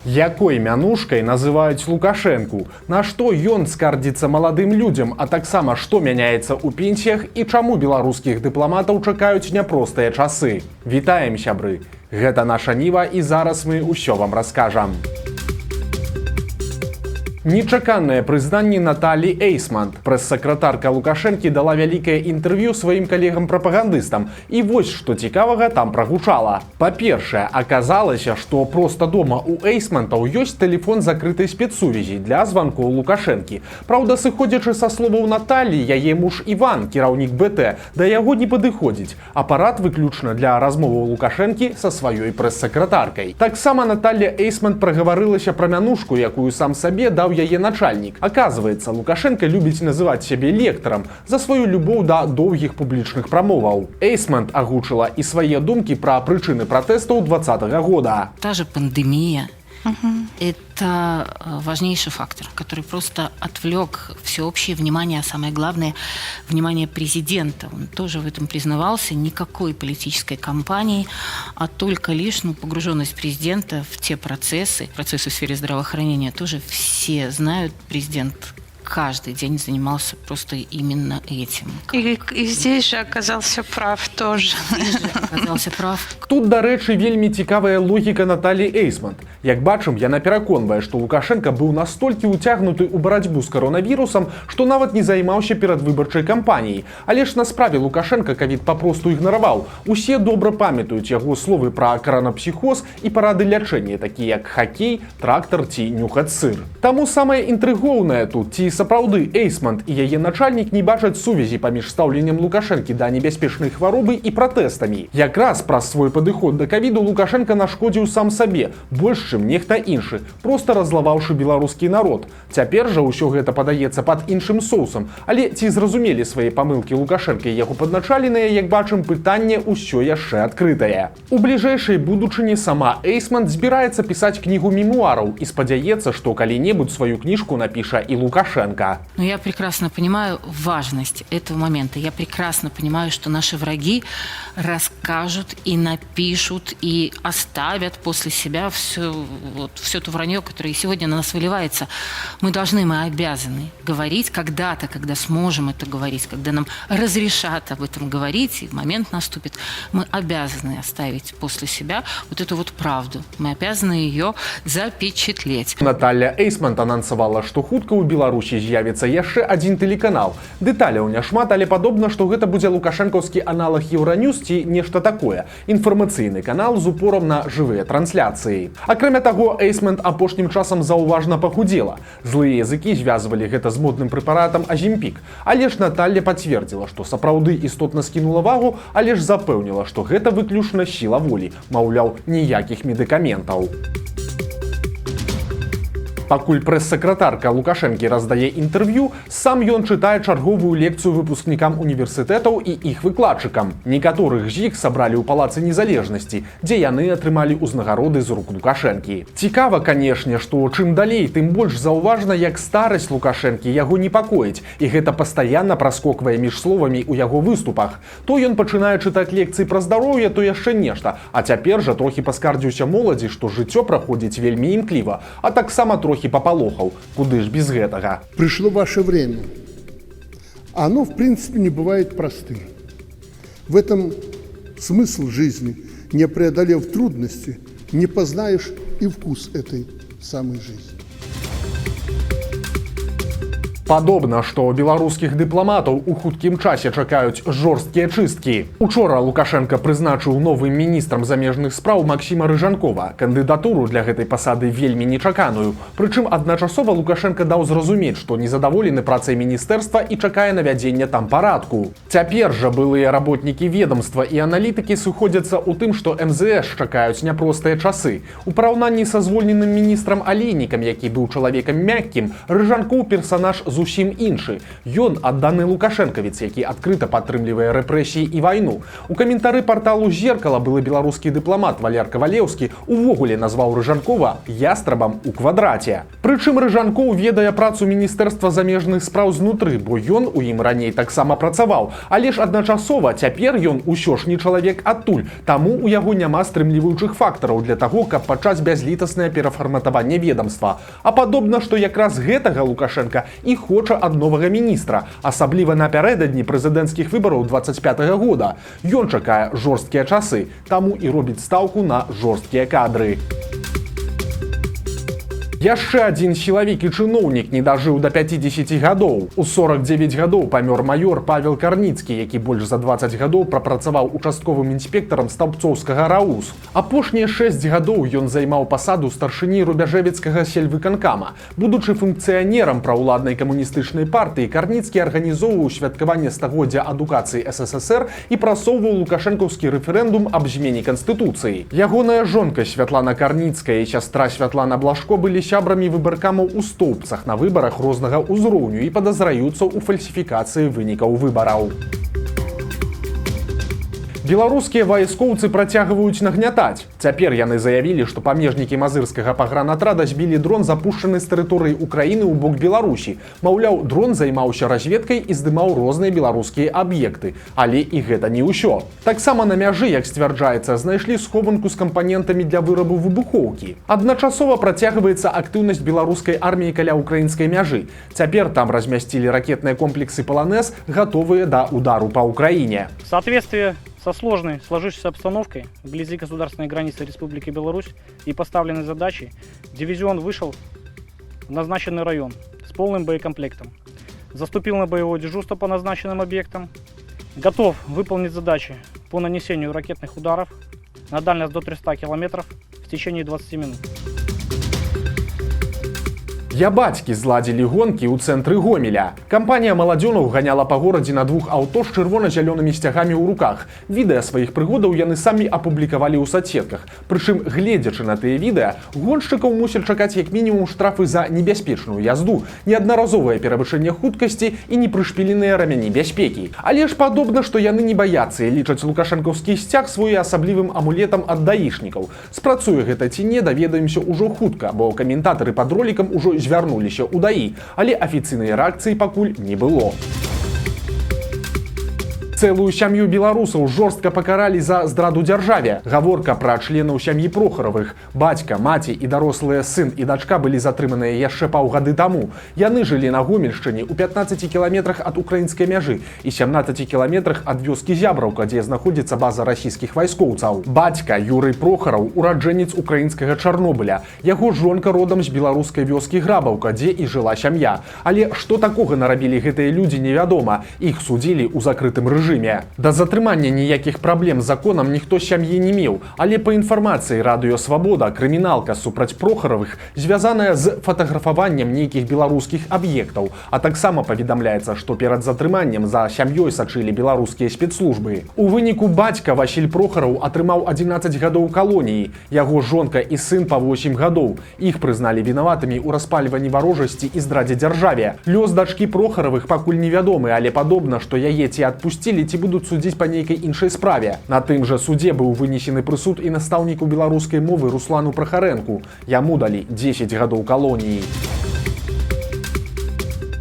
Якой мянушкай называюць Лукашэнку? На што ён скардзіцца маладым людзям, а таксама што мяняецца ў пенсіях і чаму беларускіх дыпламатаў чакаюць няпростыя часы? Вітаем, сябры! Гэта наша Ніва і зараз мы ўсё вам раскажам. Нечаканае прызнанне Наталі Эйсман. Прэс-сакратарка Лукашэнкі дала вялікае інтэрв'ю сваім калегам-прапагандыстам. І вось што цікавага там прагучала. Па-першае, аказалася, што проста дома ў Эйсмантаў ёсць тэлефон закрытай спецсувязі для званкоў Лукашэнкі. Праўда, сыходзячы са словаў Наталі, яе муж Іван, кіраўнік БТ, да яго не падыходзіць. Апарат выключна для размоваў Лукашэнкі са сваёй прэс-сакратаркай. Таксама Наталля Эйсман прагаварылася пра мянушку, якую сам сабе даў яе начальнік. Аказваецца, Лукашенко любіць называць сябе лектарам за сваю любоў да доўгіх публічных прамоваў. Эйсман агучыла і свае думкі пра прычыны пратэстаў 2020 года. Та же пандемия. Это важнейший фактор, который просто отвлек всеобщее внимание, а самое главное, внимание президента. Он тоже в этом признавался. Никакой политической кампании, а только лишь погруженность президента в те процессы в сфере здравоохранения. Тоже все знают, президент каждый день занимался просто именно этим. И здесь же оказался прав тоже. Оказался прав. Тут, дарэчы, вельмі цікавая логіка Наталі Эйсман. Як бачым, яна пераконвае, што Лукашенко быў настолькі ўцягнуты ў барацьбу з каронавірусам, што нават не займаўся перадвыбарчай кампаніяй. Але ж на справе Лукашенко ковід папросту ігнараваў. Усе добра памятаюць яго словы пра каранапсіхоз і парады лячэння, такія як хакей, трактар ці нюхаць сыр. Таму самае інтрыгоўнае тут, ці сапраўды Эйсман і яе начальнік не бачаць сувязі паміж стаўленнем Лукашэнкі да небяспечнай хваробы і пратэстамі. Якраз праз свой падыход да ковіду Лукашенко нашкодзіў сам сабе, больш чым нехта іншы, проста раззлаваўшы беларускі народ. Цяпер жа ўсё гэта падаецца пад іншым соусам, але ці зразумелі свае памылкі Лукашенка і яго падначаленыя, як бачым, пытанне ўсё яшчэ адкрытае. У бліжэйшай будучыні сама Эйсман збіраецца пісаць кнігу мемуараў і спадзяецца, што калі-небудзь сваю кніжку напіша і Лукашенко. Но я прекрасно понимаю важность этого момента. Я прекрасно понимаю, что наши враги расскажут и напишут и оставят после себя все то вранье, которое сегодня на нас выливается. Мы обязаны говорить когда-то, когда сможем это говорить, когда нам разрешат об этом говорить, и момент наступит, мы обязаны оставить после себя вот эту вот правду. Мы обязаны ее запечатлеть. Наталля Эйсман анансавала, што хутка ў Беларусі з'явіцца яшчэ адзін тэлеканал. Дэталяў няшмат, але падобна, што гэта будзе лукашэнкаўскі аналаг Еўраньюз ці нешта такое. Інфармацыйны канал з упорам на жывыя трансляцыі. Акрамя таго, Эйсман апошнім часам заўважна пахудзела. Злыя языкі звязвалі гэта з модным прэпаратам Азімпік. Але ж Наталля пацвердзіла, што сапраўды істотна скінула вагу, але ж запэўніла, што гэта выключна сіла волі. Маўляў, ніякіх медыкаментаў. Пакуль прэс-сакратарка Лукашэнкі раздае інтэрв'ю, сам ён чытае чарговую лекцыю выпускнікам універсітэтаў і іх выкладчыкам. Некаторых з іх сабралі ў Палацы Незалежнасці, дзе яны атрымалі ўзнагароды з рук Лукашэнкі. Цікава, канешне, што чым далей, тым больш заўважна, як старасць Лукашэнкі яго непакоіць, і гэта пастаянна праскоквае між словамі ў яго выступах. То ён пачынае чытаць лекцыі пра здароўе, то яшчэ нешта, а цяпер жа трохі паскардзіўся моладзі, што жыццё праходзіць вельмі імкліва, а таксама трохі попалохаў, куды ж без гэтага. Пришло ваше время. Оно, в принципе, не бывает простым. В этом смысл жизни. Не преодолев трудности, не познаешь и вкус этой самой жизни. Падобна, што беларускіх дыпламатаў у хуткім часе чакаюць жорсткія чысткі. Учора Лукашенко прызначыў новым міністрам замежных спраў Максіма Рыжанкова. Кандыдатуру для гэтай пасады вельмі нечаканую. Прычым адначасова Лукашенко даў зразумець, што незадаволены працай міністэрства і чакае навядзення там парадку. Цяпер жа былыя работнікі ведомства і аналітыкі сыходзяцца ў тым, што МЗС чакаюць няпростыя часы. У параўнанні са звольненым міністрам Алейнікам, які быў чалавекам мяккім, Рыжанкоў персанаж з зусім іншы. Ён адданы лукашэнкавец, які адкрыта падтрымлівае рэпрэсіі і вайну. У каментары парталу «Зеркала» былы беларускі дыпламат Валер Кавалеўскі увогуле назваў Рыжанкова ястрабам у квадраце. Прычым Рыжанкоў ведае працу Міністэрства замежных спраў знутры, бо ён у ім раней таксама працаваў. Але ж адначасова цяпер ён усё ж не чалавек адтуль, таму у яго няма стрымліваючых фактараў для таго, каб пачаць бязлітаснае перафарматаванне ведомства. А падобна, што якраз гэтага Лукашенка і хоча ад новага міністра, асабліва напярэдадні прэзідэнцкіх выбараў 25-го года. Ён чакае жорсткія часы, таму і робіць стаўку на жорсткія кадры. Яшчэ адзін сілавік і чыноўнік не дажыў да 50 гадоў. У 49 гадоў памёр маёр Павел Карніцкі, які больш за 20 гадоў прапрацаваў участковым інспектарам стаўбцоўскага РАУС. Апошнія 6 гадоў ён займаў пасаду старшыні рубяжэвіцкага сельвыканкама. Будучы функцыянерам праўладнай камуністычнай партыі, Карніцкі арганізоўваў святкаванне стагоддзя адукацыі СССР і прасоўваў лукашэнкаўскі рэферэндум аб змене канстытуцыі. Ягоная жонка Святлана Карніцкая і сястра Святлана Блашко былі сябрамі выбаркамаў у Стоўбцах на выбарах рознага ўзроўню і падазраюцца ў фальсіфікацыі вынікаў выбараў. Беларускія вайскоўцы працягваюць нагнятаць. Цяпер яны заявілі, што памежнікі мазырскага пагранатрада збілі дрон, запушчаны з тэрыторыі Украіны ў бок Беларусі. Маўляў, дрон займаўся разведкай і здымаў розныя беларускія аб'екты. Але і гэта не ўсё. Таксама на мяжы, як сцвярджаецца, знайшлі схованку з кампанентамі для вырабу выбухоўкі. Адначасова працягваецца актыўнасць беларускай арміі каля украінскай мяжы. Цяпер там размясцілі ракетныя комплексы «Полонез», гатовыя да удару па Украіне. В соответствии со сложной сложившейся обстановкой вблизи государственной границы Республики Беларусь и поставленной задачей, дивизион вышел в назначенный район с полным боекомплектом. Заступил на боевое дежурство по назначенным объектам. Готов выполнить задачи по нанесению ракетных ударов на дальность до 300 километров в течение 20 минут. Я бацькі зладзілі гонкі ў цэнтры Гомеля. Кампанія маладзёнаў ганяла па горадзе на двух аўто з чырвона-зялёнымі сцягамі ў руках. Відэа сваіх прыгодаў яны самі апублікавалі ў сацсетках. Прычым, гледзячы на тыя відэа, гоншчыкаў мусяць чакаць як мінімум штрафы за небяспечную язду, неаднаразовае перавышэнне хуткасці і непрышпіленыя рамяні бяспекі. Але ж падобна, што яны не баяцца і лічаць лукашэнкаўскі сцяг своеасаблівым амулетам ад даішнікаў. Спрацуе гэта ці не, даведаемся ўжо хутка, бо каментатары пад ролікам ужо звярнуліся ў ДАІ, але афіцыйнай рэакцыі пакуль не было. Цэлую сям'ю беларусаў жорстка пакаралі за здраду дзяржаве. Гаворка пра членаў сям'і Прохаравых. Бацька, маці і дарослыя сын і дачка былі затрыманыя яшчэ паўгады таму. Яны жылі на Гомельшчыне ў 15 кіламетрах ад украінскай мяжы і 17 кіламетрах ад вёскі Зябраўка, дзе знаходзіцца база расійскіх вайскоўцаў. Бацька Юрый Прохараў ураджэнец украінскага Чарнобыля. Яго жонка родам з беларускай вёскі Грабаўка, дзе і жыла сям'я. Але што такога нарабілі гэтыя людзі, невядома. Іх судзілі ў закрытым рэжыме. Да затрымання ніякіх праблем з законам ніхто з сям'і не меў, але па інфармацыі Радыё Свабода крыміналка супраць Прохаравых звязаная з фатаграфаваннем нейкіх беларускіх аб'ектаў, а таксама паведамляецца, што перад затрыманнем за сям'ёй сачылі беларускія спецслужбы. У выніку бацька Васіль Прохараў атрымаў 11 гадоў калоніі, яго жонка і сын па 8 гадоў. Іх прызналі вінаватымі ў распальванні варожасці і здрадзе дзяржаве. Лёс дачкі Прохаравых пакуль невядомы, але падобна, што яе ці адпусцілі, ці будуць судзіць па нейкай іншай справе. На тым жа судзе быў вынесены прысуд і настаўніку беларускай мовы Руслану Прахарэнку. Яму далі 10 гадоў калоніі.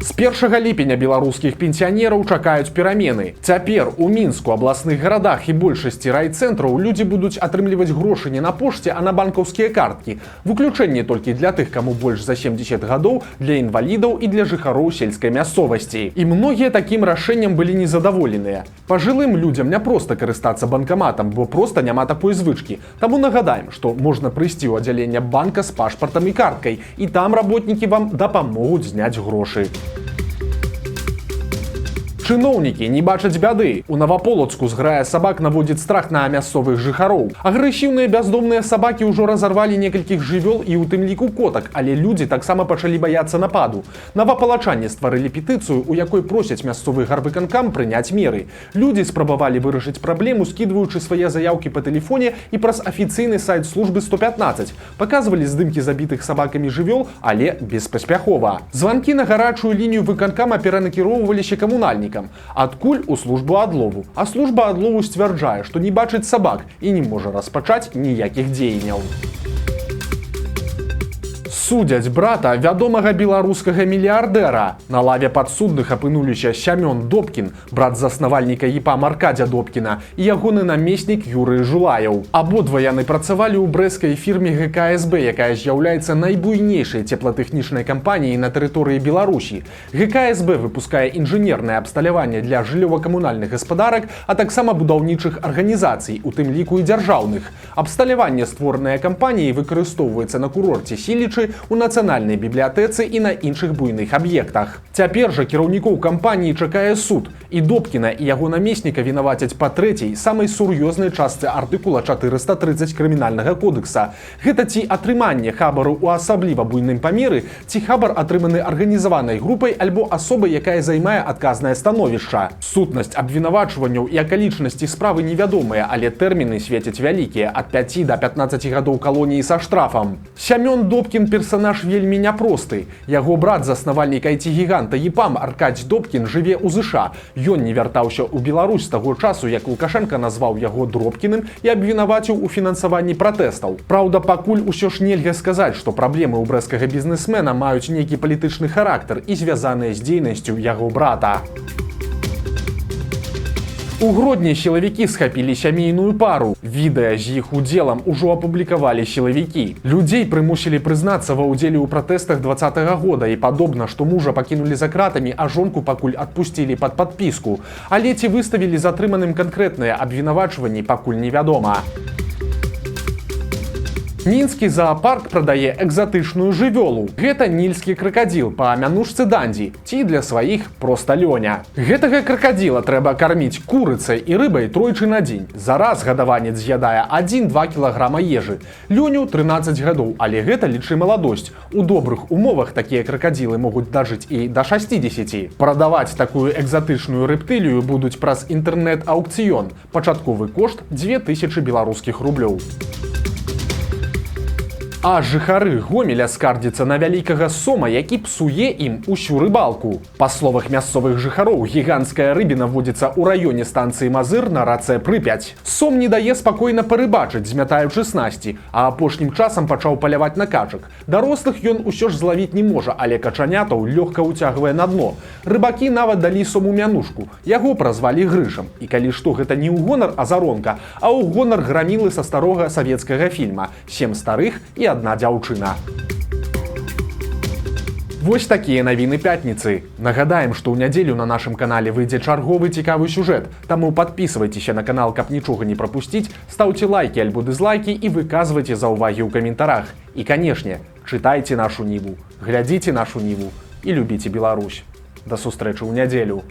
З 1 ліпеня беларускіх пенсіянераў чакаюць перамены. Цяпер у Мінску, абласных гарадах і большасці райцэнтраў людзі будуць атрымліваць грошы не на пошце, а на банкаўскія карткі. Выключэнне толькі для тых, каму больш за 70 гадоў, для інвалідаў і для жыхароў сельскай мясцовасці. І многія такім рашэннем былі незадаволеныя. Пажылым людзям не проста карыстацца банкаматам, бо проста няма такой звычкі. Таму нагадаем, што можна прыйсці ў аддзяленне банка з пашпартам і карткай, і там работнікі вам дапамогуць зняць грошы. Чыноўнікі не бачаць бяды. У Наваполацку зграя сабак наводзіць страх на мясцовых жыхароў. Агрэсіўныя бяздомныя сабакі ўжо разарвалі некалькіх жывёл і ў тым ліку котак, але людзі таксама пачалі баяцца нападу. Навапалачане стварылі петыцыю, у якой просяць мясцовы гарвыканкам прыняць меры. Людзі спрабавалі вырашыць праблему, скідваючы свае заяўкі па тэлефоне і праз афіцыйны сайт службы 115. Паказвалі здымкі забітых сабакамі жывёл, але беспаспяхова. Званкі на гарачую лінію выканкама перанакіроўваліся камунальнікам. Адкуль у службу адлову. А служба адлову сцвярджае, што не бачыць сабак і не можа распачаць ніякіх дзеянняў. Судзяць брата вядомага беларускага мільярдэра. На лаве падсудных апынуліся Сямён Добкін, брат заснавальніка ЕПАМ Аркадзя Добкіна, і ягоны намеснік Юрый Жулаяў. Абодва яны працавалі ў брэсцкай фірме ГКСБ, якая з'яўляецца найбуйнейшай цеплатэхнічнай кампаніяй на тэрыторыі Беларусі. ГКСБ выпускае інжынернае абсталяванне для жыллёва-камунальных гаспадарак, а таксама будаўнічых арганізацый, у тым ліку і дзяржаўных. Абсталяванне, створанае кампаніяй, выкарыстоўваецца на курорце Сілічы, у нацыянальнай бібліятэцы і на іншых буйных аб'ектах. Цяпер жа кіраўнікоў кампаніі чакае суд, і Добкіна і яго намесніка вінавацяць па трэцяй, самай сур'ёзнай частцы артыкула 430 крымінальнага кодекса. Гэта ці атрыманне хабару ў асабліва буйным памеры, ці хабар атрыманы арганізаванай групай альбо асобай, якая займае адказнае становішча. Сутнасць абвінавачванняў і акалічнасці справы невядомыя, але тэрміны свецяць вялікія, ад 5 да 15 гадоў калоніі са штрафам. Сямён Добкін персонаж вельмі няпросты. Яго брат, заснавальнік IT-гіганта ЕПАМ Аркадзь Добкін, жыве ў ЗША. Ён не вяртаўся ў Беларусь з таго часу, як Лукашенка назваў яго Дробкіным і абвінаваціў у фінансаванні пратэстаў. Праўда, пакуль усё ж нельга сказаць, што праблемы ў брэсцкага бізнесмена маюць нейкі палітычны характар і звязаныя з дзейнасцю яго брата. У Гродні сілавікі схапілі сямейную пару. Відэа з іх удзелам ужо апублікавалі сілавікі. Людзей прымусілі прызнацца ва ўдзеле ў пратэстах 2020 года і падобна, што мужа пакінулі за кратамі, а жонку пакуль адпусцілі пад падпіску. Але ці выставілі затрыманым канкрэтныя абвінавачванні, пакуль невядома. Мінскі заапарк прадае экзатычную жывёлу. Гэта нільскі кракадзіл па мянушцы Дандзі, ці для сваіх проста лёня. Гэтага кракадзіла трэба карміць курыцай і рыбай тройчы на дзень. За раз гадаванец з'ядае 1-2 кілаграма ежы. Лёню 13 гадоў, але гэта лічы маладосць. У добрых умовах такія кракадзілы могуць дажыць і да 60. Прадаваць такую экзатычную рэптылію будуць праз інтэрнэт-аўкцыён. Пачатковы кошт 2000 беларускіх рублёў. А жыхары Гомеля скардзяцца на вялікага сома, які псуе ім усю рыбалку. Па словах мясцовых жыхароў, гіганцкая рыбіна водзіцца ў раёне станцыі Мазыр на рацэ Прыпяць. Сом не дае спакойна парыбачыць, змятаючы снасці, а апошнім часам пачаў паляваць на качак. Дарослых ён усё ж злавіць не можа, але качанятаў лёгка ўцягвае на дно. Рыбакі нават далі сому мянушку. Яго празвалі Грышам. І калі што, гэта не ў гонар азаронка, а ў гонар грамілы са старога савецкага фільма «7 старых і одна дзяўчына». Вось такія навіны пятніцы. Нагадаем, што ў нядзелю на нашым канале выйдзе чарговы цікавы сюжэт, таму падпісвайцеся на канал, каб нічога не прапусціць, стаўце лайкі альбо дызлайкі і выказвайце заўвагі ў каментарах. І, канешне, чытайце нашу Ніву, глядзіце нашу Ніву і любіце Беларусь. Да сустрэчы ў нядзелю.